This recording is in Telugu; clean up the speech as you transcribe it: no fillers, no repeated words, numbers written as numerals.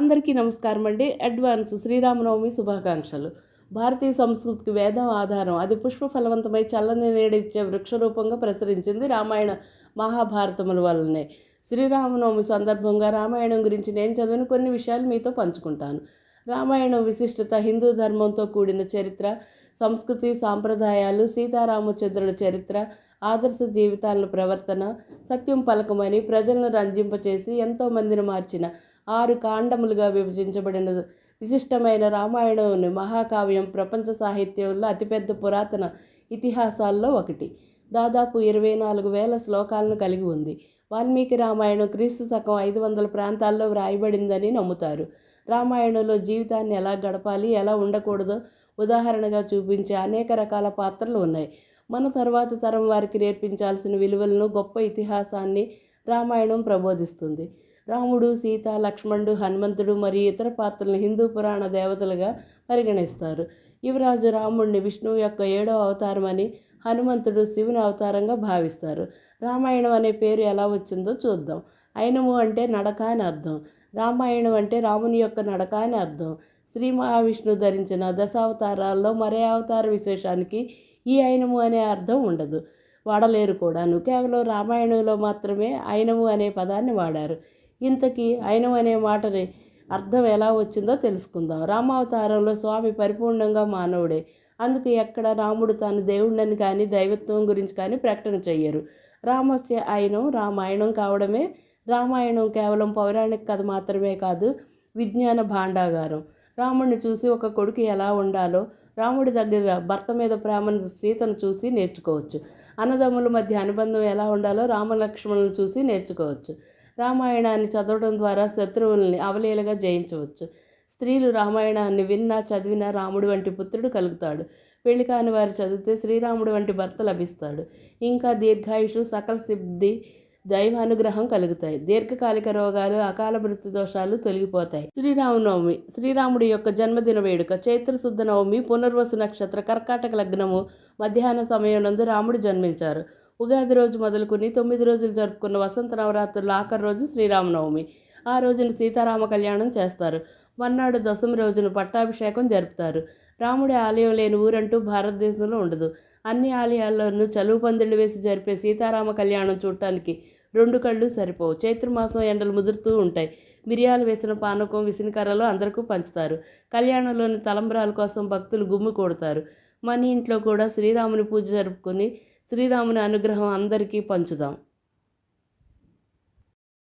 అందరికీ నమస్కారం అండి. అడ్వాన్స్ శ్రీరామనవమి శుభాకాంక్షలు. భారతీయ సంస్కృతికి వేదం ఆధారం. అది పుష్ప ఫలవంతమై చల్లని నీడిచ్చే వృక్షరూపంగా ప్రసరించింది రామాయణ మహాభారతముల వల్లనే. శ్రీరామనవమి సందర్భంగా రామాయణం గురించి నేను చదివిన కొన్ని విషయాలు మీతో పంచుకుంటాను. రామాయణం విశిష్టత, హిందూ ధర్మంతో కూడిన చరిత్ర, సంస్కృతి, సాంప్రదాయాలు, సీతారామచంద్రుల చరిత్ర, ఆదర్శ జీవితాలను ప్రవర్తన, సత్యం పలకమని ప్రజలను రంజింపచేసి ఎంతోమందిని మార్చిన 6 కాండములుగా విభజించబడిన విశిష్టమైన రామాయణంని మహాకావ్యం ప్రపంచ సాహిత్యంలో అతిపెద్ద పురాతన ఇతిహాసాల్లో ఒకటి. దాదాపు 24,000 శ్లోకాలను కలిగి ఉంది. వాల్మీకి రామాయణం క్రీస్తు శకం 500 ప్రాంతాల్లో వ్రాయబడిందని నమ్ముతారు. రామాయణంలో జీవితాన్ని ఎలా గడపాలి, ఎలా ఉండకూడదో ఉదాహరణగా చూపించే అనేక రకాల పాత్రలు ఉన్నాయి. మన తర్వాత తరం వారికి నేర్పించాల్సిన విలువలను, గొప్ప ఇతిహాసాన్ని రామాయణం ప్రబోధిస్తుంది. రాముడు, సీత, లక్ష్మణుడు, హనుమంతుడు మరియు ఇతర పాత్రలను హిందూ పురాణ దేవతలుగా పరిగణిస్తారు. యువరాజు రాముడిని విష్ణువు యొక్క 7వ అవతారమని, హనుమంతుడు శివుని అవతారంగా భావిస్తారు. రామాయణం అనే పేరు ఎలా వచ్చిందో చూద్దాం. అయినము అంటే నడక అని అర్థం. రామాయణం అంటే రాముని యొక్క నడక అని అర్థం. శ్రీ మహావిష్ణువు ధరించిన దశావతారాల్లో మరే అవతార విశేషానికి ఈ అయినము అనే అర్థం ఉండదు, వాడలేరు కూడాను. కేవలం రామాయణంలో మాత్రమే అయినము అనే పదాన్ని వాడారు. ఇంతకీ అయినం అనే మాటని అర్థం ఎలా వచ్చిందో తెలుసుకుందాం. రామావతారంలో స్వామి పరిపూర్ణంగా మానవుడే. అందుకు ఎక్కడ రాముడు తాను దేవుడిని కానీ దైవత్వం గురించి కానీ ప్రకటన చెయ్యరు. రామస్య అయినం రామాయణం కావడమే. రామాయణం కేవలం పౌరాణిక కథ మాత్రమే కాదు, విజ్ఞాన భాండాగారం. రాముడిని చూసి ఒక కొడుకు ఎలా ఉండాలో, రాముడి దగ్గర భర్త మీద ప్రేమను సీతను చూసి నేర్చుకోవచ్చు. అన్నదమ్ముల మధ్య అనుబంధం ఎలా ఉండాలో రామలక్ష్మణులను చూసి నేర్చుకోవచ్చు. రామాయణాన్ని చదవడం ద్వారా శత్రువుల్ని అవలీలగా జయించవచ్చు. స్త్రీలు రామాయణాన్ని విన్నా చదివినా రాముడి వంటి పుత్రుడు కలుగుతాడు. పెళ్లి కాని వారు చదివితే శ్రీరాముడు వంటి భర్త లభిస్తాడు. ఇంకా దీర్ఘాయుషు, సకల సిద్ధి, దైవానుగ్రహం కలుగుతాయి. దీర్ఘకాలిక రోగాలు, అకాల మృత్యు దోషాలు తొలగిపోతాయి. శ్రీరామనవమి శ్రీరాముడి యొక్క జన్మదిన వేడుక. చైత్రశుద్ధ నవమి, పునర్వసు నక్షత్ర, కర్కాటక లగ్నము మధ్యాహ్న సమయం నందు రాముడు జన్మించారు. ఉగాది రోజు మొదలుకొని 9 రోజులు జరుపుకున్న వసంత నవరాత్రుల ఆఖరి రోజు శ్రీరామనవమి. ఆ రోజున సీతారామ కళ్యాణం చేస్తారు. మర్నాడు దశమి రోజున పట్టాభిషేకం జరుపుతారు. రాముడి ఆలయం లేని ఊరంటూ భారతదేశంలో ఉండదు. అన్ని ఆలయాల్లోనూ చలువు పందిళ్ళు వేసి జరిపే సీతారామ కళ్యాణం చూడటానికి 2 కళ్ళు సరిపోవు. చైత్రమాసం ఎండలు ముదురుతూ ఉంటాయి. మిరియాలు వేసిన పానకం, విసినకర్రలు అందరికీ పంచుతారు. కళ్యాణంలోని తలంబ్రాల కోసం భక్తులు గుమ్మి కొడతారు. మన ఇంట్లో కూడా శ్రీరాముని పూజ జరుపుకొని శ్రీరాముని అనుగ్రహం అందరికీ పంచుదాం.